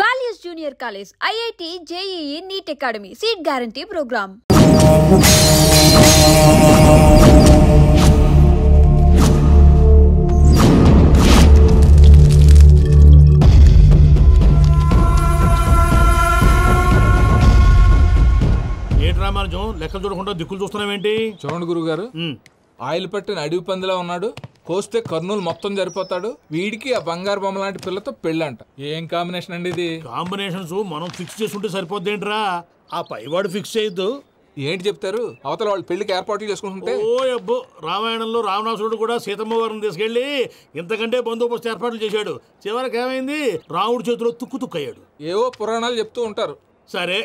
Values Junior College, IIT, JEE, NEET Academy, Seat Guarantee Program. Ramanujam లెక్కలు చూడకుండా దిక్కులు చూస్తున్నావేంటి? చూడండి గురుగారు, ఆయిల్ పట్టిన అడవి పందిలా ఉన్నాడు, కోస్తే కర్నూలు మొత్తం జరిపోతాడు. వీడికి ఆ బంగారు బొమ్మ లాంటి పిల్లతో పెళ్ళంట. ఏం కాంబినేషన్ అండి ఇది? కాంబినేషన్స్ మనం ఫిక్స్ చేసుకుంటే సరిపోద్దేంట్రా, ఆ పైవాడు ఫిక్స్ చేయొద్దు. ఏంటి చెప్తారు? అవతల వాళ్ళు పెళ్లికి ఏర్పాట్లు చేసుకుంటుంటే. ఓ అబ్బో, రామాయణంలో రావణాసురుడు కూడా సీతమ్మ వారిని తీసుకెళ్లి ఇంతకంటే బందోబస్తు ఏర్పాట్లు చేశాడు. చివరికి ఏమైంది? రాముడి చేతిలో తుక్కు తుక్కయ్యాడు. ఏవో పురాణాలు చెప్తూ ఉంటారు. సరే,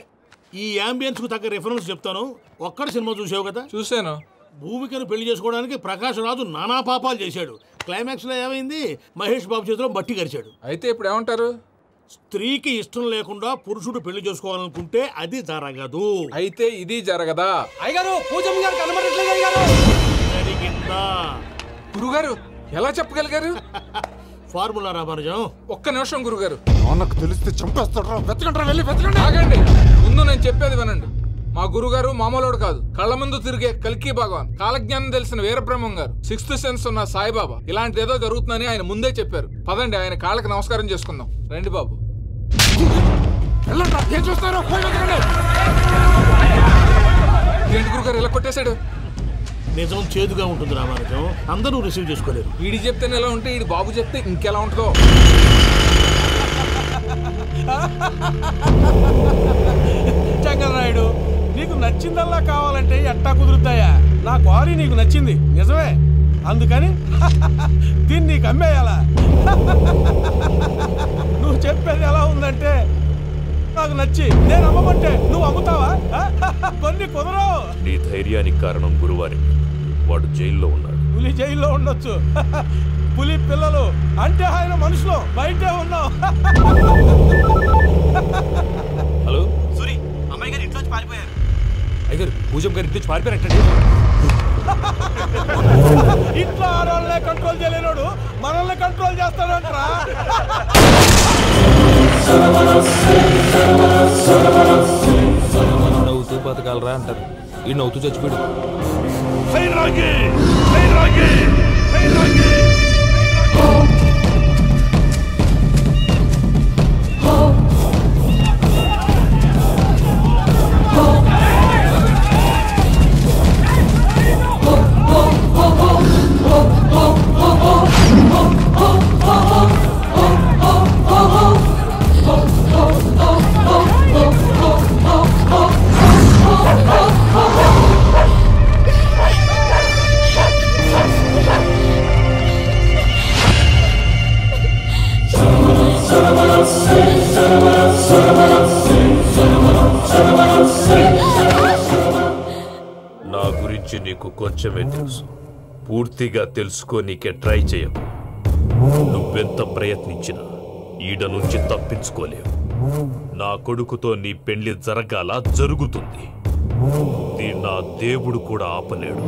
ఈ యాంబియన్స్ కు తగ్గ రిఫరెన్స్ చెప్తాను. ఒక్కడి సినిమా చూసావు కదా? చూశాను. భూమికను పెళ్లి చేసుకోవడానికి ప్రకాష్ రాజు నానా పాపాలు చేశాడు. క్లైమాక్స్ లో ఏమైంది? మహేష్ బాబు చేతిలో బట్టి గరిచాడు. అయితే ఇప్పుడు ఏమంటారు? స్త్రీకి ఇష్టం లేకుండా పురుషుడు పెళ్లి చేసుకోవాలనుకుంటే అది జరగదు. అయితే ఇది జరగదా? అయ్యగారు, పూజమ్మ గారు కనబడట్లేదు అయ్యగారు. జరిగిందా? గురుగారు ఎలా చెప్పగలిగారు? ఫార్ములా రామానుజం. ఒక్క నిమిషం గురుగారు. నాకు తెలిస్తే చంపేస్తాడు. వెతకండి, వెళ్ళి వెతకండి. ఆగండి, ముందు నేను చెప్పేది వినండి. మా గురుగారు మామూలుడు కాదు, కళ్ళ ముందు తిరిగే కల్కి భగవాన్, కాలజ్ఞానం తెలిసిన వీరబ్రహ్మం గారు, సిక్స్త్ సెన్స్ ఉన్న సాయిబాబా. ఇలాంటి ఏదో జరుగుతుందని ఆయన ముందే చెప్పారు. పదండి, ఆయన కాళ్ళకి నమస్కారం చేసుకుందాం. రండి బాబు. ఏం చూస్తారు? ఏంటి గురుగారు ఇలా కొట్టేశాడు? నిజం చేదుగా ఉంటుంది రామానుజం, అందరూ రిసీవ్ చేసుకోలేరు. వీడి చెప్తేనే ఎలా ఉంటే ఈడి బాబు చెప్తే ఇంకెలా ఉంటుందో. చంగలరాయుడు, నీకు నచ్చిందల్లా కావాలంటే ఎట్టా కుదురుతాయా? నా క్వారీ నీకు నచ్చింది నిజమే, అందుకని దీన్ని నీకు అమ్మేయాలా? నువ్వు చెప్పేది ఎలా ఉందంటే, నాకు నచ్చి నేను అమ్మమంటే నువ్వు అమ్ముతావా? కొన్ని కుదరవు. నీ ధైర్యానికి కారణం గురువారి. వాడు జైల్లో ఉన్నాడు. పులి జైల్లో ఉండొచ్చు, పులి పిల్లలు అంటే ఆయన మనుషులు బయటే ఉన్నావు. హలో సూరి, అమ్మాయి గారు ఇంట్లోంచి పారిపోయారు. అయ్యారు, పూజం గారి ఇంట్లోంచి పారిపోయారంటే. ఇంట్లో ఆడవాళ్ళనే కంట్రోల్ చేయలేనోడు మనల్ని కంట్రోల్ చేస్తాడంటరా. నవ్వుతూ బతకాలరా అంటారు, ఈ నవ్వుతూ చచ్చిపోయాడు. నా గురించి నీకు కొంచెమే తెలుసు, పూర్తిగా తెలుసుకోనీకే ట్రై చేయకు. నువ్వెంత ప్రయత్నించినా ఈడ నుంచి తప్పించుకోలేవు. నా కొడుకుతో నీ పెళ్లి జరగాల జరుగుతుంది. నా దేవుడు కూడా ఆపలేడు.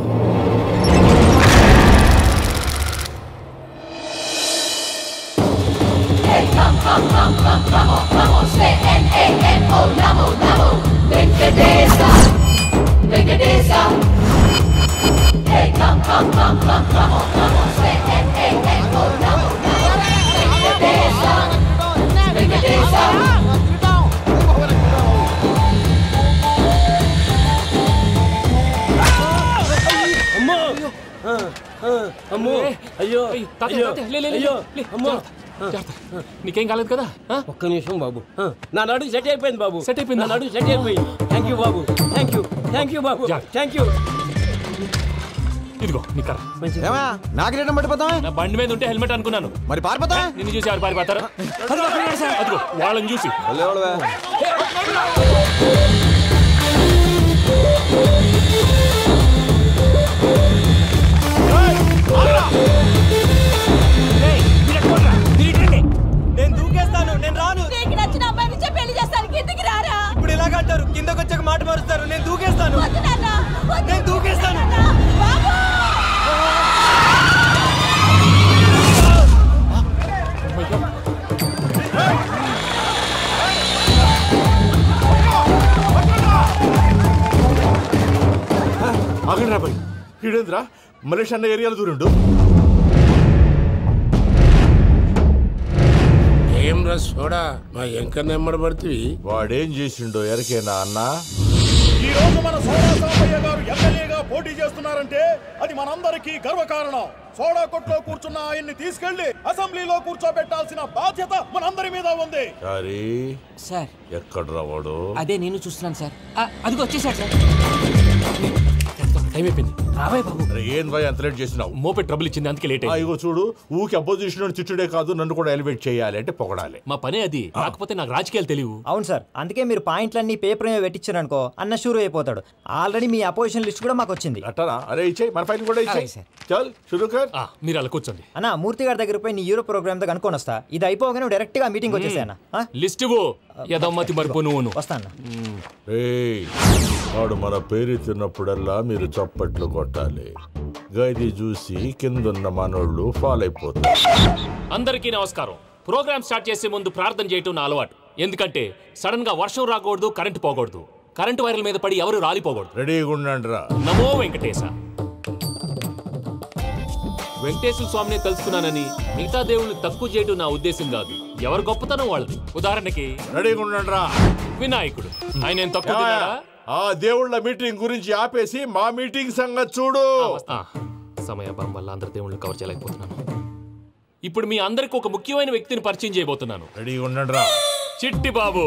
నీకేం కాలేదు కదా? ఒక్క నిమిషం బాబు, నా నడు సెట్ అయిపోయింది బాబు. సెట్ అయిపోయింది, నడు సెట్ అయిపోయింది. Thank you Babu, thank you, thank you Babu, thank you. ఇదిగో నీ కర్ర. నాకు రేటం పడిపోతావా? నా బండి మీద ఉంటే హెల్మెట్ అనుకున్నాను. మరి పారిపోతా? నిన్ను చూసి ఎవరు పారిపోతారా? అదిగో వాళ్ళని చూసి. నేను దూకేస్తాను, నేను రాను. నీకు నచ్చిన అబ్బాయి నుంచే పెళ్లి చేస్తాను, కిందకి రారా. ఇప్పుడు ఇలాగంటారు, కిందకు వచ్చాక మాట మారుస్తారు. నేను దూకేస్తాను, నేను దూకేస్తాను. ఆగండి రాబాయ్, ఈడేంద్రా మలేషియా అన్న ఏరియాలో దూరిండు. ఏం రస్ చూడా మా ఎంకన్న ఎమ్మడబడితే వాడేం చేసిండో ఎరకేనా అన్న? ఈ రోజు మన సోడా సాంబయ్య గారు ఎమ్మెల్యేగా పోటీ చేస్తున్నారంటే అది మనందరికీ గర్వకారణం. సోడా కొట్లో కూర్చున్న ఆయన్ని తీసుకెళ్లి అసెంబ్లీలో కూర్చోబెట్టాల్సిన బాధ్యత మనందరి మీద ఉంది. సార్ ఎక్కడ రావాడు? అదే నేను చూస్తున్నాను సార్. అదిగో వచ్చేసాడు సార్. టైం అయిపోయింది, రాబాయ్ బాబు. ఏం బాయ్ అంత లేట్ చేసినావు? మోపే ట్రబుల్ ఇచ్చింది, అందుకే లేట్ అయ్యింది. ఇగో చూడు, ఊకి అపోజిషన్ తిట్టుడే కాదు, నన్ను కూడా ఎలివేట్ చేయాలి అంటే పొగడాలి. మా పనే అది. కాకపోతే నాకు రాజకీయాలు తెలియవు. అవును సార్, అందుకే మీరు పాయింట్లన్నీ పేపర్ మీద పెట్టించారనుకో అన్న షూర్ అయిపోతాడు. ఆల్రెడీ మీ అపోజిషన్ లిస్ట్ కూడా మాకు వచ్చింది. అట్టనా? అరే ఇచ్చేయి, మన ఫైల్ కూడా ఇచ్చేయి. చల్ షురూ కర్. మీరు అలా కూర్చోండి. అన్న మూర్తి గారి దగ్గర పోయి నీ యూరో ప్రోగ్రామ్ తో కనుక్కొని వస్తా. ఇది అయిపోగానే డైరెక్ట్ గా మీటింగ్ వచ్చేసాయి అన్న. లిస్ట్ యదమ్మతి మరిపో నువ్వు వస్తాను. వాడు మన పేరు తిన్నప్పుడల్లా మీరు చప్పట్లు కొట్టాలి. గది చూసి కిందున్న మనోళ్ళు ఫాలో అయిపోతారు. అందరికీ నమస్కారం. ప్రోగ్రామ్ స్టార్ట్ చేసే ముందు ప్రార్థన చేయటం నా అలవాటు. ఎందుకంటే సడన్ గా వర్షం రాకూడదు, కరెంట్ పోకూడదు, కరెంట్ వైర్ల మీద పడి ఎవరు రాలిపోకూడదు. రెడీగా ఉండండి రా. నమో వెంకటేశ. వెంకటేశ్వర స్వామిని తెలుసుకున్నానని మిగతా దేవుళ్ళు తక్కువ చేయడం నా ఉద్దేశం కాదు. ఎవరు గొప్పతనం వాళ్ళది. ఉదాహరణకి రెడీగా ఉండండి రా. వినాయకుడు, ఆయన తక్కువ తిన్నాడా? ఆ దేవుళ్ళ మీటింగ్ గురించి ఆపేసి మా మీటింగ్ సంగతి చూడు. సమయాభావం వల్ల అందరి దేవుళ్ళు కవర్ చేయలేకపోతున్నాను. ఇప్పుడు మీ అందరికి ఒక ముఖ్యమైన వ్యక్తిని పరిచయం చేయబోతున్నాను. రెడీగా ఉండండి రా. చిట్టి బాబు.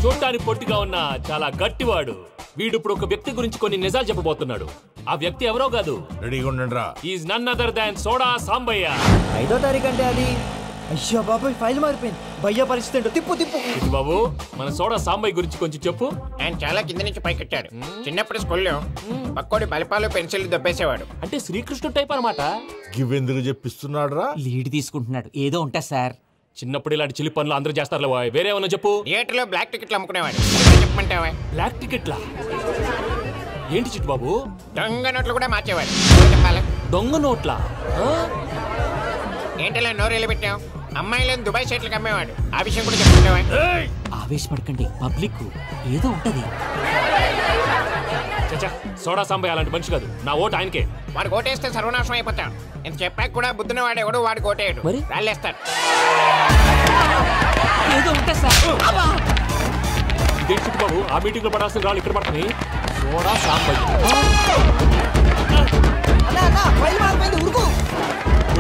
చూడటానికి పొట్టిగా ఉన్న చాలా గట్టివాడు. వీడు ఇప్పుడు ఒక వ్యక్తి గురించి కొన్ని నిజాలు చెప్పబోతున్నాడు. ఆ వ్యక్తి ఎవరో కాదు. రెడీగా ఉండండి రా. Is none other than soda Sambayya. 5వ తారీఖు అంటే అది. అయ్యో బాబాయ్, ఫైల్ మారిపోయింది. భయ్య పరిస్థితి ఏంటో తిప్పు తిప్పు. బాబు, మన సోడా సాంబయ్య గురించి కొంచెం చెప్పు. ఆయన చాలా కింద నుంచి పైకెట్టాడు. చిన్నప్పుడు స్కూల్లో పక్కోడి బలిపాలు పెన్సిల్ దబ్బేసేవాడు. అంటే శ్రీకృష్ణుడు టైప్ అనమాట. గివెందుకు చెప్పిస్తున్నాడు రా? లీడ్ తీసుకుంటున్నాడు. ఏదో ఉంటా సార్. చిన్నప్పుడు ఇలాంటి చిలి పనులు అందరూ చేస్తారు. వేరే ఏమన్నా చెప్పు. థియేటర్లో బ్లాక్ టికెట్లు అమ్ముకునేవాడు. చెప్పమంటావా? బ్లాక్ టికెట్లా? ఏంటి చిట్టు బాబు? దొంగ నోట్లు కూడా మార్చేవాడు. చెప్పాలి. దొంగ నోట్లా? ఏంటలా నోరేళ్ళు పెట్టావు? అమ్మాయిలను దుబాయ్ షర్ట్లకు అమ్మేవాడు. ఆ విషయం కూడా చెప్పుకుంటావా? ఆవేశపడకండి, పబ్లిక్ ఏదో ఉంటది. సోడా సాంబయ్య అలాంటి మనిషి కాదు. నా ఓటు ఆయనకే. వాడు ఓటేస్తే సర్వనాశనం అయిపోతాడు. ఇంత చెప్పాక కూడా బుద్ధిన వాడు ఎవడు వాడికి ఓటేయడు. రాళ్ళేస్తాడు. ఏదో ఉంటా సార్. చిట్టు బాబు, ఆ మీటింగ్ లో పడాల్సిన రాళ్ళు ఇక్కడ పడుతుంది. సోడా సాంబయ్య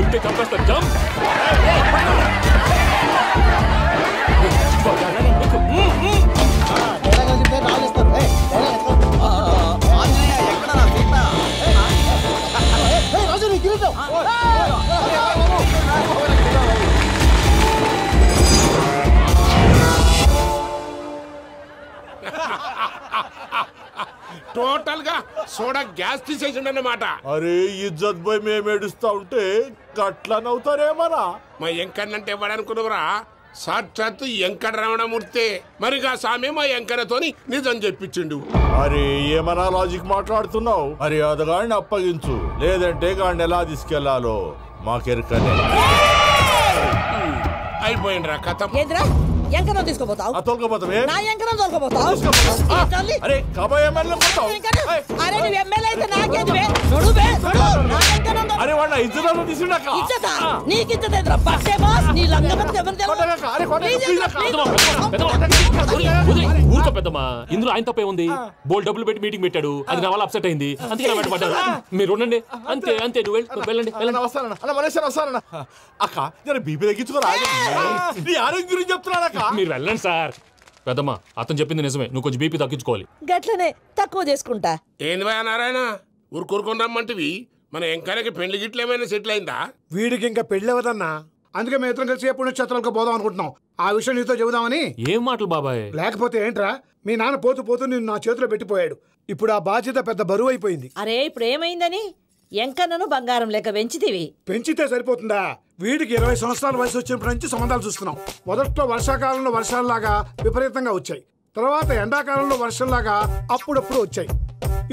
ఉంటే చంపేస్తారు. జంప్. టోటల్ గా సోడా గ్యాస్ తీసేసిండు అన్నమాట. అరే ఇజ్జత్ పోయి మేము ఏడుస్తా ఉంటే గట్లా నవ్వుతారేమరా? మా ఎంకన్నంటే ఎవడనుకున్నావురా? సాక్షాత్తు ఎంకట రమణమూర్తి. మరిగా సామె మా ఎంకన్నతోని నిజం చెప్పించిండు. అరే ఏమన్నా లాజిక్ మాట్లాడుతున్నావు? అరే అదగాడిని అప్పగించు, లేదంటే గాడిని ఎలా తీసుకెళ్లాలో మాకెరకనే. అయిపోయిండ్రా కథ. ఎంకరం తీసుకోపోతావు? నా ఎంకరం తోలుకోపోతావు? అరే కాబోయే ఎమ్మెల్యే పోతావు. అరే నువ్వు ఎమ్మెల్యే అయితే నాకేంది బే? నడు బే, నడు. నా ఎంకరం తోలు. అరే వాడు ఇజ్జత్ తీసుకున్నాక. ఇజ్జతా? నీకు ఇజ్జత్ ఏంట్రా? బస్సే బాస్, నీ లంగమతి ఎవరు ఊరుకో పెద్దమ్మా. ఇందులో ఆయన తప్పే ఉంది. బోల్ డబ్బులు పెట్టి మీటింగ్ పెట్టాడు, అది నా వల్ల అప్సెట్ అయింది, అందుకే నా వెంట పడ్డాడు. మీరు ఉండండి. అంతే అంతే, నువ్వు వెళ్ళండి. అక్క జర బీపీ తగ్గించుకోరా. నీ ఆరోగ్యం గురించి చెప్తున్నాను. మీరు వెళ్ళండి సార్. పెద్దమ్మా, అతను చెప్పింది నిజమే. నువ్వు కొంచెం బీపీ తగ్గించుకోవాలి. గట్లనే తక్కువ చేసుకుంటా. ఏంది భయ నారాయణ, ఊరుకూరుకొని రమ్మంటివి? మన ఎంకరకి పెళ్లి గిట్లు ఏమైనా సెటిల్ అయిందా? వీడికి ఇంకా పెళ్లి అవ్వదన్నా. అందుకే మేము ఇద్దరం కలిసి పుణ్యక్షేత్రాలకు పోదాం అనుకుంటున్నాం. ఆ విషయం నీతో చెబుదామని. ఏం మాటలు బాబాయ్? లేకపోతే ఏంట్రా, మీ నాన్న పోతూ పోతూ నిన్ను నా చేతిలో పెట్టిపోయాడు. ఇప్పుడు ఆ బాధ్యత పెద్ద బరువు అయిపోయింది. అరే ఇప్పుడు ఏమైందని? ఎంకన్నను బంగారం లెక్క పెంచితివి. పెంచితే సరిపోతుందా? వీడికి 20 సంవత్సరాల వయసు వచ్చినప్పటి నుంచి సంబంధాలు చూస్తున్నాం. మొదట్లో వర్షాకాలంలో వర్షాలలాగా విపరీతంగా వచ్చాయి. తర్వాత ఎండాకాలంలో వర్షంలాగా అప్పుడప్పుడు వచ్చాయి.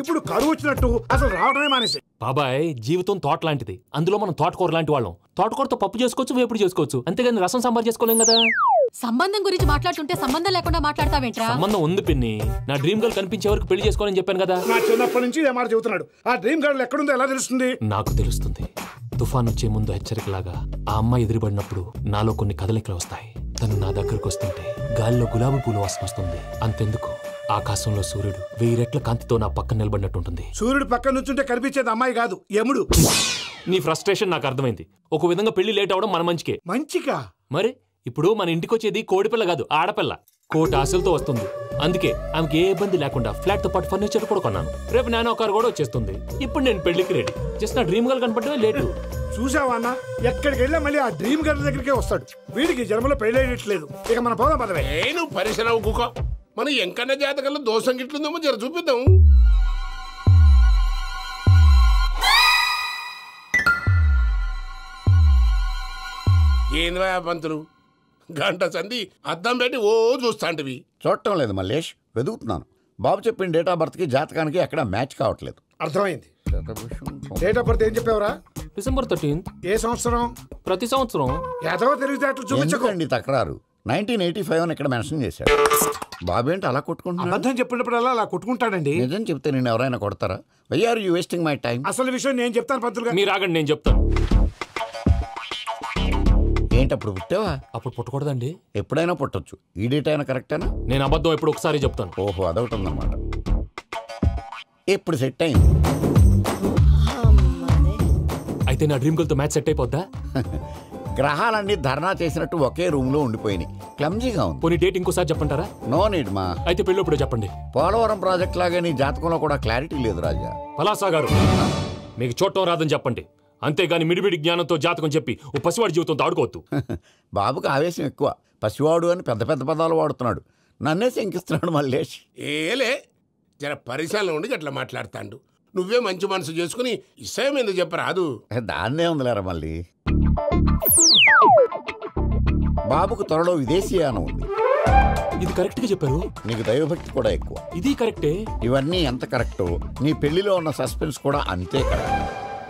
ఇప్పుడు కరువు వచ్చినట్టు అసలు రావడమే మానేసి. బాబాయ్, జీవితం తోట లాంటిది. అందులో మనం తోటకూర లాంటి వాళ్ళం. తోటకూరతో పప్పు చేసుకోవచ్చు, వేపుడు చేసుకోవచ్చు, అంతేగాని రసం సాంబార్ చేసుకోలేం కదా. సంబంధం గురించి మాట్లాడుతుంటే సంబంధం లేకుండా మాట్లాడతావేంట్రా? సంబంధం ఉంది పిన్ని. నా డ్రీమ్ గర్ల్ కనిపించే వరకు పెళ్లి చేసుకోవాలని చెప్పాను కదా. నా చిన్నప్పటి నుంచి ఏ మాట చెబుతున్నాడు. ఆ డ్రీమ్ గర్ల్ ఎక్కడుందో ఎలా తెలుస్తుంది? నాకు తెలుస్తుంది. తుఫాన్ వచ్చే ముందు హెచ్చరికలాగా ఆ అమ్మాయి ఎదురుపడినప్పుడు నాలో కొన్ని కదలికలు వస్తాయి. తను నా దగ్గరకు వస్తుంటే గాలిలో గులాబీ పూలు వాసన వస్తుంది. అంతెందుకు, ఆకాశంలో సూర్యుడు 1000 రెట్ల కాంతితో నా పక్కన నిలబడినట్టుంటుంది. సూర్యుడు పక్కన నుంచుంటే కనిపించేది అమ్మాయి కాదు, యముడు. నీ ఫ్రస్ట్రేషన్ నాకు అర్థమైంది. ఒక విధంగా పెళ్లి లేట్ అవడం మన మంచికే. మంచిగా? మరి ఇప్పుడు మన ఇంటికి వచ్చేది కోడిపిల్ల కాదు, ఆడపిల్ల. కోటి ఆశలతో వస్తుంది. అందుకే ఆమెకి ఏ ఇబ్బంది లేకుండా ఫ్లాట్ తో పాటు ఫర్నిచర్ కూడా కొన్నాను. రేపు నానో కారు కూడా వచ్చేస్తుంది. ఇప్పుడు నేను పెళ్లికి రెడీ. జస్ట్ నా డ్రీమ్ గర్ల్ కనపడమే లేటు. చూసావా అన్న, ఎక్కడికి వెళ్ళా మళ్ళీ ఆ డ్రీమ్ గర్ల్ దగ్గరికే వస్తాడు. వీడికి జన్మలో పెళ్ళేయట్లేదు. ఇక మన పోదాం పదవే. నేను పరిశ్రమ కుక మన ఎంకన్న జాతకంలో దోషం గిట్లుందేమో జర చూపిద్దాం. ఏంది పంతులు, గంట సంధి అద్దం పెట్టి ఓ చూస్తాంటివి. చూడటం లేదు మల్లేష్, వెతుకుతున్నాను. బాబు చెప్పిన డేట్ ఆఫ్ బర్త్ కి జాతకానికి ఎక్కడ మ్యాచ్ కావట్లేదు. అర్థమైంది. డేట్ ఆఫ్ బర్త్ ఏం చెప్పావురా? December 13th. ఏ సంవత్సరం? ప్రతి సంవత్సరం. యాదవ తెలివితేటలు చూపించకండి. తక్రారు 1985 అని ఇక్కడ మెన్షన్ చేశాడు. బాబు ఏంటి అలా కొట్టుకుంటున్నాడు? అబద్ధం చెప్పినప్పుడల్లా అలా కొట్టుకుంటాడండి. నిజం చెప్తే నేను ఎవరైనా కొడతారా? Why are you wasting my time? అసలు విషయం నేను చెప్తాను పంతులు గారు. మీరు ఆగండి, నేను చెప్తాను. ఏంటి అప్పుడు పుట్టావా? అప్పుడు పుట్టకూడదండి. ఎప్పుడైనా పుట్టొచ్చు. ఈ డేట్ అయినా కరెక్టేనా? నేను అబద్ధం ఎప్పుడు ఒకసారి చెప్తాను. ఓహో, అదొకటి ఉందన్నమాట. ఎప్పుడు సెట్ అయింది? అయితే నా డ్రీమ్ గర్ల్ తో మ్యాచ్ సెట్ అయిపోద్దా? గ్రహాలన్నీ ధర్నా చేసినట్టు ఒకే రూమ్ లో ఉండిపోయినాయి. క్లమ్జీగా ఉంది. పోనీ డేట్ ఇంకోసారి చెప్పంటారా? నో నీడ్ మా. అయితే పెళ్ళప్పుడు చెప్పండి. పోలవరం ప్రాజెక్ట్ లాగే నీ జాతకంలో కూడా క్లారిటీ లేదు రాజా. పలాసా గారు, మీకు చూడటం రాదని చెప్పండి. అంతేగాని మిడిమిడి జ్ఞానంతో జాతకం చెప్పి ఓ పసివాడి జీవితంతో ఆడుకోవద్దు. బాబుకి ఆవేశం ఎక్కువ. పసివాడు అని పెద్ద పెద్ద పదాలు వాడుతున్నాడు. నన్నే శంకిస్తున్నాడు మల్లేష్. ఏలే, జర పరిశ్రమలో ఉండి అట్లా మాట్లాడతాండు. నువ్వే మంచి మనసు చేసుకుని ఇష్టం ఎందుకు చెప్పరాదు? దాన్నే ఉందిలేరా మళ్ళీ. బాబుకు త్వరలో విదేశీయానం ఉంది. ఇది కరెక్ట్ గా చెప్పారు. నీకు దైవభక్తి కూడా ఎక్కువ. ఇది కరెక్టే. ఇవన్నీ ఎంత కరెక్టో నీ పెళ్లిలో ఉన్న సస్పెన్స్ కూడా అంతే కరెక్ట్.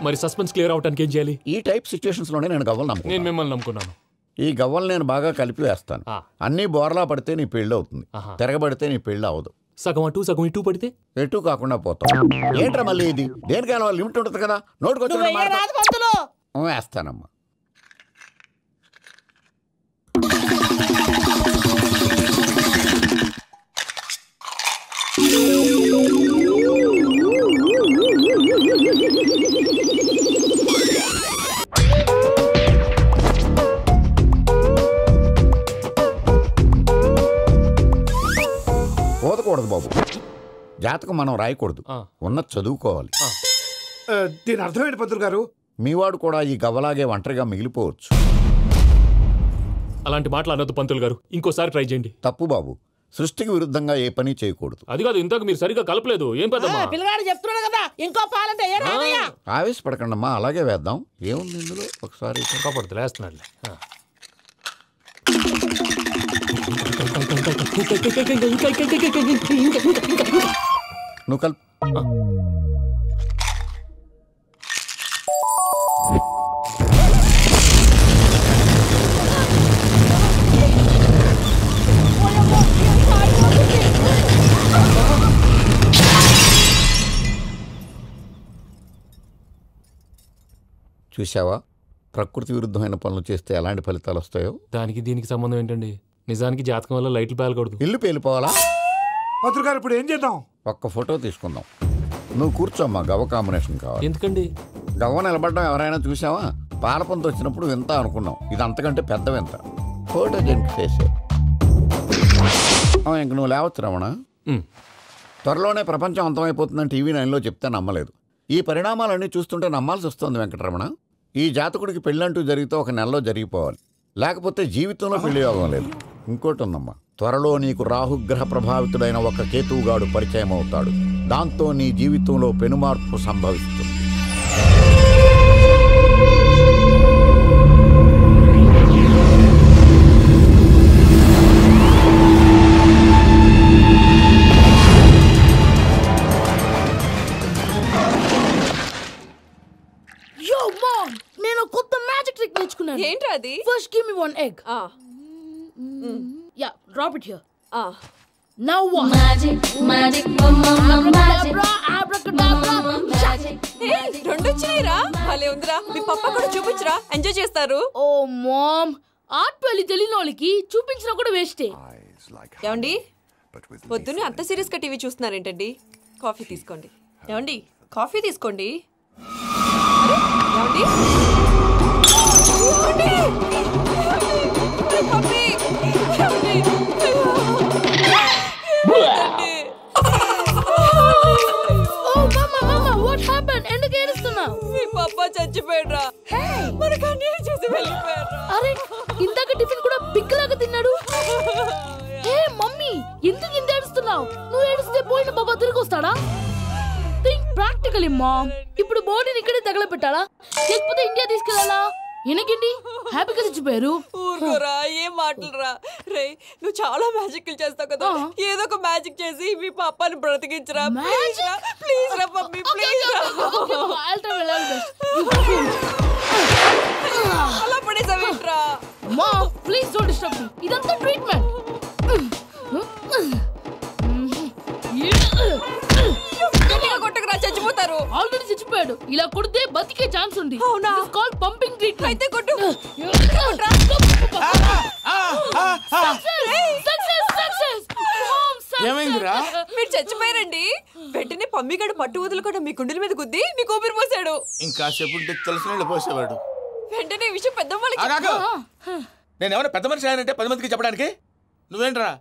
మరి సస్పెన్స్ క్లియర్ అవడానికి ఏం చేయాలి? ఈ టైప్ సిచ్యువేషన్స్ లోనే నేను గవ్వలు నమ్ముకున్నాను. నేను మిమ్మల్ని నమ్ముకున్నాను. ఈ గవ్వలు నేను బాగా కలిపి వేస్తాను. అన్నీ బోర్లా పడితే నీ పెళ్లి అవుతుంది. తిరగబడితే నీ పెళ్లి అవదు. సగం అటు సగం ఇటు పడితే ఎటు కాకుండా పోతాం. ఏంట్రా మళ్ళీ ఇది? దేనికైనా లిమిట్ ఉంటుంది కదా. నోటుకొచ్చిన వేస్తానమ్మా. పోదకూడదు బాబు. జాతకం మనం రాయకూడదు, ఉన్న చదువుకోవాలి. దీని అర్థమేంటి పంతులు గారు? మీవాడు కూడా ఈ గవ్వలాగే ఒంటరిగా మిగిలిపోవచ్చు. అలాంటి మాటలు అనొద్దు పంతులు గారు. ఇంకోసారి ట్రై చేయండి. తప్పు బాబు. సృష్టికి విరుద్ధంగా ఏ పని చేయకూడదు. అది కాదు, ఇంతకు మీరు సరిగా కలపలేదు. ఏం పెద్దమ్మా? పిల్లగాడు చెప్తున్నాడు కదా, ఇంకో పాలంటే ఏ రాదయ్యా. ఆవేశపడకండమ్మా, అలాగే వేద్దాం. ఏముంది ఇందులో? ఒకసారి కాపాడుతు లేస్తున్నాడు. నువ్వు కల్ చూసావా, ప్రకృతి విరుద్ధమైన పనులు చేస్తే ఎలాంటి ఫలితాలు వస్తాయో. దానికి దీనికి సంబంధం ఏంటండి? నిజానికి జాతకం వల్ల లైట్లు పేలకూడదు. ఇల్లు పేలిపోవాలా? పంతులు గారు ఇప్పుడు ఏం చేద్దాం? ఒక్క ఫోటో తీసుకుందాం. నువ్వు కూర్చోమ్మా, గవ్వ కాంబినేషన్ కావాలి. ఎందుకండి? గవ్వ నిలబడడం ఎవరైనా చూసావా? పాలపంత వచ్చినప్పుడు వింత అనుకున్నాం, ఇది అంతకంటే పెద్ద వింత. Photo gent face. ఇంక నువ్వు లేవచ్చు రమణ. త్వరలోనే ప్రపంచం అంతమైపోతుందని టీవీ 9లో చెప్తే నమ్మలేదు. ఈ పరిణామాలన్నీ చూస్తుంటే నమ్మాల్సి వస్తుంది వెంకటరమణ. ఈ జాతకుడికి పెళ్ళంటూ జరిగితే ఒక నెలలో జరిగిపోవాలి, లేకపోతే జీవితంలో పెళ్లి యోగం లేదు. ఇంకోటి ఉందమ్మా, త్వరలో నీకు రాహుగ్రహ ప్రభావితుడైన ఒక కేతువుగాడు పరిచయం అవుతాడు. దాంతో నీ జీవితంలో పెనుమార్పు సంభవిస్తుంది. నేను కొత్త మ్యాజిక్ ట్రిక్ నేర్చుకున్నాను. ఏంట్రా అది? First give me 1 egg. Yeah, drop it here. Now what? Magic, రెండు వచ్చినాయిరా భలే ఉందిరా మీ పప్ప కూడా చూపించరా ఎంజాయ్ చేస్తారు ఓ మామ్ ఆర్ట్ పెళ్లి తెలియని వాళ్ళకి చూపించినా కూడా వేస్టే. ఏమండి పొద్దున్నే అంత సీరియస్ గా టీవీ చూస్తున్నారేంటండి? కాఫీ తీసుకోండి. ఏమండి కాఫీ తీసుకోండి. ఏమండి ఎందుకు ఏడుస్తున్నావు? మీ పప్ప చచ్చిపోయాడురా. మనకు అన్యాయం చేసి వెళ్ళిపోయాడురా. అరే ఇందాక టిఫిన్ కూడా బిగ్గలాగా తిన్నాడు. ఏ మమ్మీ ఎందుకు ఇంత ఏడుస్తున్నావు? నువ్వు ఏడిస్తే పోయిన బాబా తిరిగి వస్తాడా? Think practically mom. ఇప్పుడు బాడీని ఇక్కడే తగలబెట్టాలా లేకపోతే ఇండియా తీసుకెళ్ళాలా? ఎనకండి హ్యాపీగా చచ్చిపోయారు. ఊరుకోరా ఏం మాటలురా. రే నువ్వు చాలా మ్యాజిక్లు చేస్తావు కదా, ఏదో ఒక మ్యాజిక్ చేసి మీ పాపాని బ్రతికించరా. ప్లీజ్ రా మమ్మీ ప్లీజ్ రా. అలా పడేసావేంట్రా? Mom please don't disturb me. ఇదంతా ట్రీట్మెంట్. కొట్టకరా చచ్చిపోతారు. ఆల్రెడీ చచ్చిపోయాడు. ఇలా కొడితే బతికే ఛాన్స్ ఉంది. అవునా? It's called pumping treatment. అయితే కొట్టు. ఏమైందిరా? మీరు చచ్చిపోయారండి. వెంటనే పమ్మిగాడు పట్టు వదులుకుండా మీ గుండెల మీద గుద్ది మీకు ఊపిరి పోసాడు. ఇంకా చెప్పుంటే తెలిసిన పోసేవాడు. వెంటనే ఈ విషయం పెద్ద నేను ఎవరైనా పెద్ద మనిషి అంటే 10 మందికి చెప్పడానికి నువ్వేంట్రా?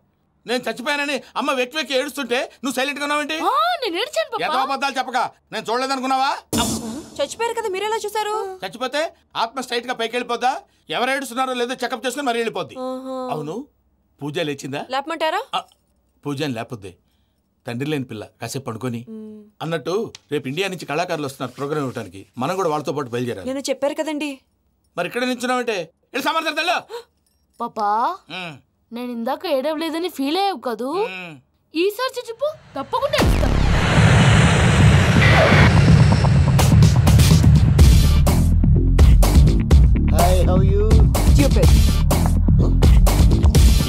నేను చచ్చిపోయానని అమ్మ వెక్కి వెక్కి ఏడుస్తుంటే నువ్వు సైలెంట్ గా ఉన్నావేంటి? నేను ఏడ్చాను పాపా. ఎంతో అబద్ధాలు చెప్పక నేను చూడలేదనుకున్నావా? చచ్చిపోయారు కదా మీరెలా చూసారు? చచ్చిపోతే ఆత్మ స్ట్రైట్ గా పైకి వెళ్ళిపోద్దా? ఎవరు ఏడుస్తున్నారో లేదో చెకప్ చేసుకుని మరీ వెళ్ళిపోద్ది. అవును పూజ లేచిందా? లేపమంటారా? పూజ అని లేకపోద్ది. తండ్రి లేని పిల్ల కాసేపు పడుకొని అన్నట్టు రేపు ఇండియా నుంచి కళాకారులు వస్తున్నారు ప్రోగ్రామ్ ఇవ్వడానికి. మనం కూడా వాళ్ళతో పాటు బయలుదేరాలి. నేను చెప్పారు కదండి. మరి ఇక్కడ నిల్చున్నావంటే సమర్థతల్లో పాపా నేను ఇందాక ఏడవలేదని ఫీల్ అయ్యావు కదూ. ఈసారి చచ్చిపో తప్పకుండా ఏడుస్తా.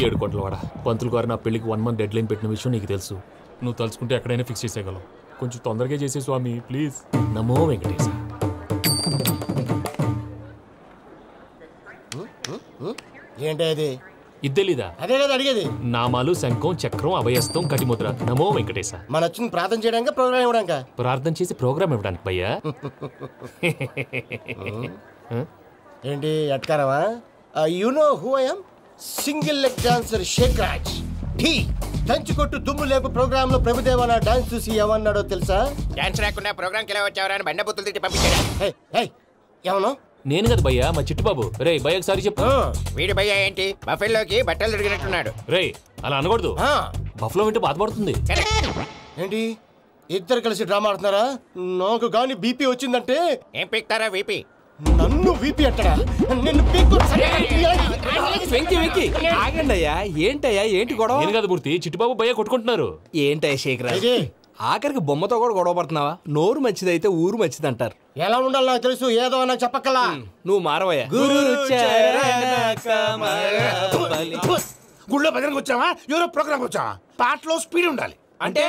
ఏడు కోట్ల వాడ పంతులు గారు నా పెళ్లికి 1 month డెడ్ లైన్ పెట్టిన విషయం నీకు తెలుసు. నువ్వు తలుచుకుంటే ఎక్కడైనా ఫిక్స్ చేసేయగలవు. కొంచెం తొందరగా చేసే స్వామి ప్లీజ్. నమో వెంకటేశ. ఏంటది? ఇది తెలీదా? అదే కదా అడిగేది. నామాలు శంఖం చక్రం అభయస్తం కటిముద్ర. నమో వెంకటేశ. మన వచ్చింది ప్రార్థన చేయడానికి ప్రోగ్రామ్ ఇవ్వడానికి. ప్రార్థన చేసి ప్రోగ్రామ్ ఇవ్వడానికి భయ్యా. ఏంటి ఎట్కారమా? You know who I am? Single leg dancer Shaik Raj. టీ దంచుకొట్టు దుమ్ము లేపు ప్రోగ్రామ్ లో ప్రభుదేవ నా డాన్స్ చూసి ఏమన్నాడో తెలుసా? డాన్స్ రాకుండా ప్రోగ్రామ్ కి ఎలా వచ్చావరా అని బండ బుద్ధులు తిట్టి పంపించాడు. ఏమన్నా? నేను కదా భయ్యా మా చిట్టుబాబు. రే భయ్య ఒకసారి చెప్పు. వీడి భయ్య ఏంటి బఫెల్లోకి బట్టలు తిరిగినట్టున్నాడు. రే అలా అనకూడదు. బఫ్లో వింటే బాధపడుతుంది. ఏంటి ఇద్దరు కలిసి డ్రామా ఆడుతున్నారా? నాకు గాని బీపీ వచ్చిందంటే ఏం పీక్తారా వీపీ? నన్ను వీపీ అంటారా? నిన్ను ఆగండి అయ్యా. ఏంటయ్యా ఏంటి గొడవ? నేను కదా మూర్తి చిట్టుబాబు భయ్య కొట్టుకుంటున్నారు. ఏంటయ్యా శేఖర్ ఆఖరికి బొమ్మతో కూడా గొడవ పడుతున్నావా? నోరు మంచిదైతే ఊరు మంచిది అంటారు. ఎలా ఉండాలి నాకు తెలుసు. ఏదో నాకు చెప్పక్కలా. నువ్వు మారవయ్యా. గుళ్ళో భజనకు వచ్చావా? ఎవరో ప్రోగ్రామ్ వచ్చావా? పాటలో స్పీడ్ ఉండాలి. అంటే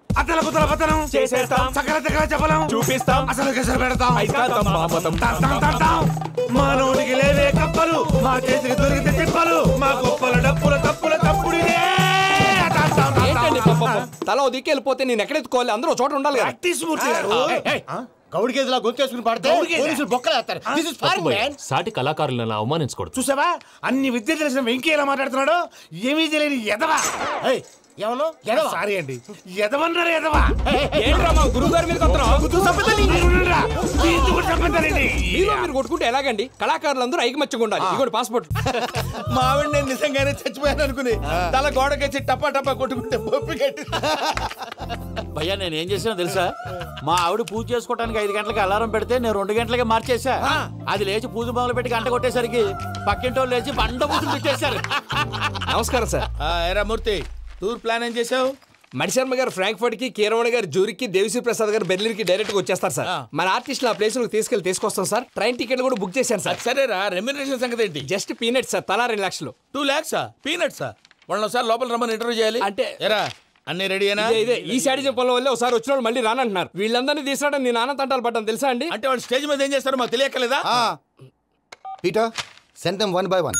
అతల కుతల పతనం చేసేస్తాం. సకల దగ్గర చెప్పలేం చూపిస్తాం. అసలు గసలు పెడతాం. ఐకాంతం పాపతం. మానవుడికి లేవే కప్పలు మా చేతికి దొరికితే తిప్పలు మా గొప్పల డప్పుల తప్పుల తప్పుడు తల దిక్కి వెళ్ళిపోతే నేను ఎక్కడెత్తుకోవాలి? అందరూ చోట ఉండాలి కదా. గౌడికి ఎదులా గొంతేసుకుని పాడితే పోలీసులు బొక్కలు వేస్తారు. This is foreign, man. సాటి కళాకారులను అవమానించకూడదు. చూసావా అన్ని విద్య తెలిసిన వెంకీ ఎలా మాట్లాడుతున్నాడు? ఏమీ తెలియని ఎదవా. ఏమన్నా సారీ అండి ఎదవన్నారు ఎదవా. ఏంట్రా మా గురువు గారి మీద మీరు కొట్టుకుంటే ఎలాగండి? కళాకారులందరూ ఐకమత్యంగా ఉండాలి. ఇగోటి పాస్పోర్ట్. మా ఆవిడ నేను నిజంగానే చచ్చిపోయాను అనుకుని తల గోడకొచ్చి టపా టపా కొట్టుకుంటే బొప్పి కట్టి. భయ్యా నేను ఏం చేసినా తెలుసా? మా ఆవిడ పూజ చేసుకోవడానికి 5 గంటలకి అలారం పెడితే నేను 2 గంటలకి మార్చేసా. అది లేచి పూజ మొదలు పెట్టి గంట కొట్టేసరికి పక్కింటి వాళ్ళు లేచి బండ పూజలు పెట్టేశారు. నమస్కారం సార్. ఏరా మూర్తి టూర్ ప్లాన్ ఏం చేసావు? మణిశర్మ గారు ఫ్రాంక్ఫర్ట్ కి, కీరవాణి గారు జూరికి, దేవిశ్రీ ప్రసాద్ గారు బెర్లిన్ కి డైరెక్ట్ గా వచ్చేస్తారు సార్. మన ఆర్టిస్ట్ ఆ ప్లేస్ తీసుకొస్తాం సార్. ట్రైన్ టికెట్ కూడా బుక్ చేశాను సార్. సరేరా, రెమ్యూనరేషన్ సంగతి ఏంటి? జస్ట్ పీనట్స్ సార్, తలా 2 లక్షలు. 2 lakhs పీనట్సా? వాళ్ళని ఒకసారి లోపల రమ్మని ఇంటర్వ్యూ చేయాలి. అంటే ఎరా అన్ని రెడీ అయినా? ఇదే ఈ శాడిజం పనుల వల్లే ఒకసారి వచ్చిన వాళ్ళు మళ్ళీ రానంటున్నారు. వీళ్ళందరినీ తీసుకురావడం నేను నాన్న తంటాలు పడ్డాను తెలుసా అండి. అంటే వాళ్ళు స్టేజ్ మీద ఏం చేస్తారో మాకు తెలియక్కలేదా? Peter, send them 1 by 1.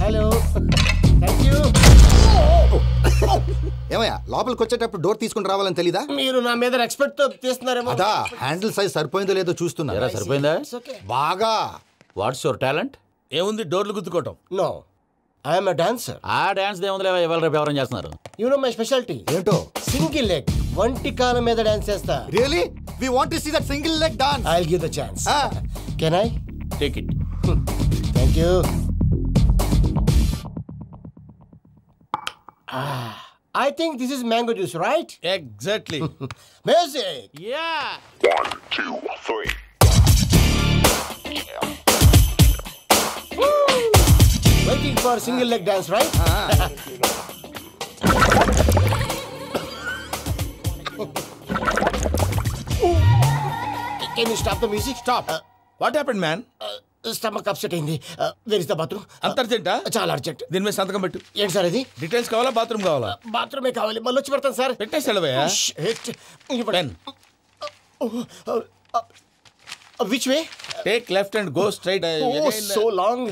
Hello, thank you. ఏమయ్యా, లోపలికి వచ్చేటప్పుడు డోర్ తీసుకుని రావాలని తెలీదా? మీరు నా మీద ఎక్స్పెక్ట్ తో తీస్తున్నారేమో. అదా హ్యాండిల్ సైజ్ సరిపోయిందో లేదో చూస్తున్నా. సరిపోయిందా? బాగా. What's your talent? ఏముంది, డోర్లు గుద్దుకోవటం. No, I'm a dancer. ఆ డాన్స్ ఏముంది, ఇవాళ రేపు ఎవరైనా చేస్తున్నారు. యు నో మై స్పెషాలిటీ ఏంటో? సింగిల్ లెగ్, వంటి కాలం మీద డాన్స్ చేస్తా. Really? We want to see that single leg dance. I will give the chance. Can I take it? Thank you. I think this is mango juice, right? Exactly. Music. Yeah. 1, 2, 3. Waiting for single leg dance, right? Can you stop the music? Stop. What happened, man? Stomach upset అయింది. Where is the bathroom? అంత అర్జెంటా? చాలా urgent. దీని మీద సంతకం పెట్టు. ఏంటి sir ఇది? డీటెయిల్స్ కావాలా, బాత్రూమ్ కావాలా? బాత్రూమే కావాలి, మళ్ళీ వచ్చి పెడతాను సార్. పెట్టేసాడవయ్యా. Which way? Take left and go straight. So long.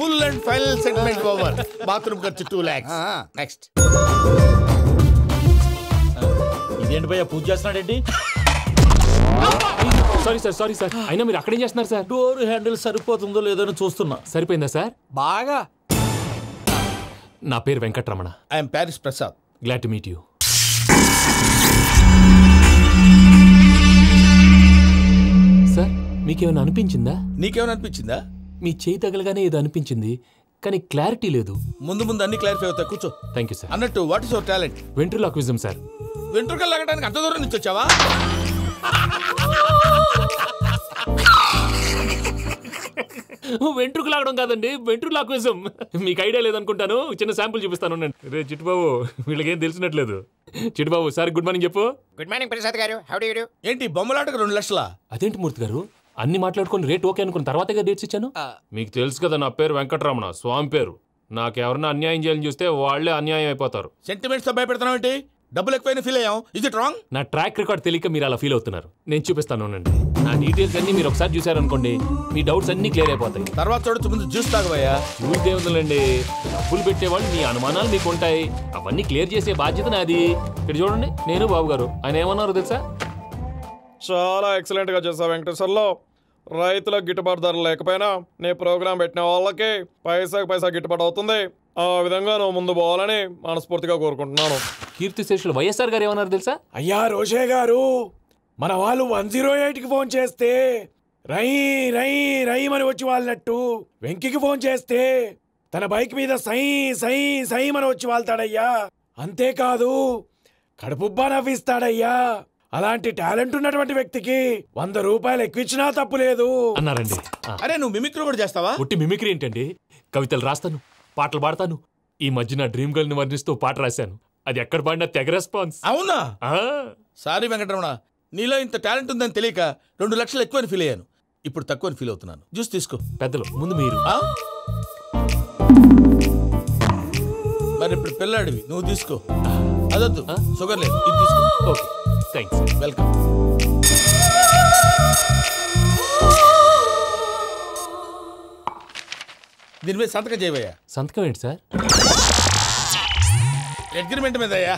Full and final segment over. Bathroom ఖర్చు 2 lakhs. నెక్స్ట్. ఇదేంటి భయ్యా, పూజ చేస్తున్నాడేంటి? సారీ సార్ అయినా మీరు అక్కడేం చేస్తున్నారు సార్? డోర్ హ్యాండిల్ సరిపోతుందో లేదో చూస్తున్నా. సరిపోయిందా సార్? బాగా. నా పేరు Venkataramana. I'm Paris Prasad. Glad to meet you. Sir మీకేమైనా అనిపించిందా? నీకేమైనా అనిపించిందా? మీ చేయి తగలగానే ఏదో అనిపించింది, కానీ క్లారిటీ లేదు. ముందు అన్ని క్లారిఫై అవుతాయి, కూర్చో. Thank you sir. అన్నట్టు what is your talent? Ventriloquism sir. వెంట్రుకలు లాగడానికి అంత దూరం నుంచి వచ్చావా? వెంట్రుకు లాగడం కాదండి, వెంట్రులాక్విజం. మీకు ఐడియా లేదనుకుంటాను, చిన్న శాంపుల్ చూపిస్తాను. రే చిట్టుబాబు, వీళ్ళకేం తెలిసినట్లేదు. చిట్టుబాబు సార్ గుడ్ మార్నింగ్ చెప్పు. Good morning Prasad garu. How do you do? ఏంటి బొమ్మలాటకు 2 లక్షలా? అదేంటి మూర్తి గారు, అన్ని మాట్లాడుకొని రేట్ ఓకే అనుకున్న తర్వాతగా డేట్స్ ఇచ్చాను. మీకు తెలుసు కదా నా పేరు వెంకటరమణ, స్వామి పేరు. నాకెవరన్నా అన్యాయం చేయాలని చూస్తే వాళ్లే అన్యాయం అయిపోతారు. సెంటిమెంట్స్ తో భయపెడతావు ఏంటి? డబ్బులు ఎక్కువైనా ఫీల్ అయ్యాం. Is it wrong? నా ట్రాక్ రికార్డ్ తెలియక మీరు అలా ఫీల్ అవుతున్నారు. నేను చూపిస్తాను అండి. నా డీటెయిల్స్ అన్ని మీరు ఒకసారి చూసారనుకోండి, మీ డౌట్స్ అన్ని క్లియర్ అయిపోతాయి. తర్వాత చూడొచ్చు, ముందు జ్యూస్ తాగబోయా. జ్యూస్ దేవుందండి, డబ్బులు పెట్టేవాళ్ళు మీ అనుమానాలు మీకు ఉంటాయి, అవన్నీ క్లియర్ చేసే బాధ్యత నాది. ఇక్కడ చూడండి, నేను బాబు గారు. ఆయన ఏమన్నారో తెలుసా? చాలా ఎక్సలెంట్ గా చేసావు వెంకటేశ్వర్లో. రైతులకు గిట్టుబాటు ధరలు లేకపోయినా నీ ప్రోగ్రాం పెట్టిన వాళ్ళకి పైసాకి పైసా గిట్టుబాటు అవుతుంది. ఆ విధంగా నువ్వు ముందు పోవాలని మనస్ఫూర్తిగా కోరుకుంటున్నాను. కీర్తిశేషులు వైఎస్ఆర్ గారు ఏమన్నారు తెలుసా? అయ్యా రోషే గారు, మన వాళ్ళు 108కి ఫోన్ చేస్తే రై రై రైమని వచ్చి వాళ్ళనట్టు, వెంకికి ఫోన్ చేస్తే తన బైక్ మీద సై సై సైమని వచ్చి వాళ్తాడయ్యా. అంతేకాదు కడుపుబ్బా నవ్విస్తాడయ్యా. అలాంటి టాలెంట్ ఉన్నటువంటి వ్యక్తికి 100 రూపాయలు ఎక్కువిచ్చినా తప్పు లేదు అన్నారండి. అరే నువ్వు మిమిక్రీ కూడా చేస్తావా? పుట్టి మిమిక్రీ ఏంటండి, కవితలు రాస్తాను, పాటలు పాడతాను. ఈ మధ్య నా డ్రీమ్ గర్ల్ ని వర్ణిస్తూ పాట రాశాను, అది ఎక్కడ పాడినా తెగ రెస్పాన్స్. అవునా? సారీ వెంకటరమణ, నీలో ఇంత టాలెంట్ ఉందని తెలియక 2 లక్షలు ఎక్కువని ఫీల్ అయ్యాను. ఇప్పుడు తక్కువని ఫీల్ అవుతున్నాను. జ్యూస్ తీసుకో. పెద్దలు ముందు మీరు. మరి ఇప్పుడు పిల్లాడివి, నువ్వు తీసుకో. అదొద్దు, షుగర్ లేదు, ఇది తీసుకో. Okay thanks. వెల్కమ్. దీని మీద సంతకం చేయవయ్యా. సంతకం ఏంటి సార్? అగ్రిమెంట్ మీద అయ్యా.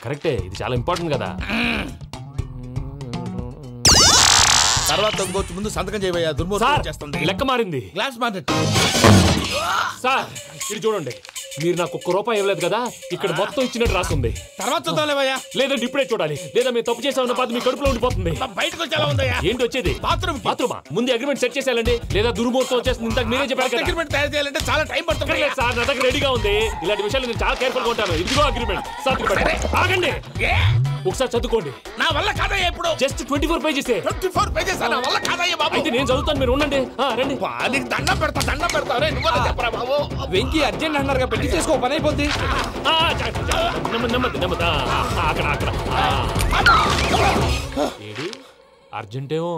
కరెక్టే, ఇది చాలా ఇంపార్టెంట్ కదా. తర్వాత ఇంకొచ్చి ముందు సంతకం చేయవయ్యా. దుర్మోహం చేస్తుంది. లెక్క మారింది. గ్లాస్ మారినట్టు. సార్ ఇది చూడండి, మీరు నాకు 1 రూపాయి ఇవ్వలేదు కదా, ఇక్కడ మొత్తం ఇచ్చినట్టు రాస్తుంది. తర్వాత చూద్దాంలేవయ్యా. లేదంటే ఇప్పుడే చూడాలి, లేదా మీరు తప్పు చేసామన్న బాధ మీ కడుపులో ఉండిపోతుంది. బయటకు వచ్చేలా ఉందయ్యా. ఏంటి వచ్చేది? బాత్రూమా? ముందు అగ్రిమెంట్ సెట్ చేసేయాలండి, లేదా దుర్మూర్తం వచ్చేస్తుంది. ఇంతకు మీరే చెప్పారు కదా. అగ్రిమెంట్ తయారు చేయాలంటే చాలా టైం పడుతుంది సార్. నా దగ్గర రెడీగా ఉంది. ఇలాంటి విషయాలు నేను చాలా కేర్ఫుల్ గా ఉంటాను. ఇదిగో అగ్రిమెంట్. ఆగండి. ఒకసారి చదువుకోండి. నా వల్ల కాదయ్యా ఇప్పుడు. Just 24 pages. 24 పేజెస్ నా వల్ల కాదయ్యా బాబు. అయితే నేను చదువుతాను, మీరు ఉండండి. రండి. నీకు దండం పెడతా రే. నువ్వు చెప్పరా బాబు. వెంకీ అర్జెంట్ అన్నారుగా, పెళ్లి చేసుకో, పని అయిపోద్ది. నెమ్మది. అక్కడ ఏడి అర్జెంటేమో.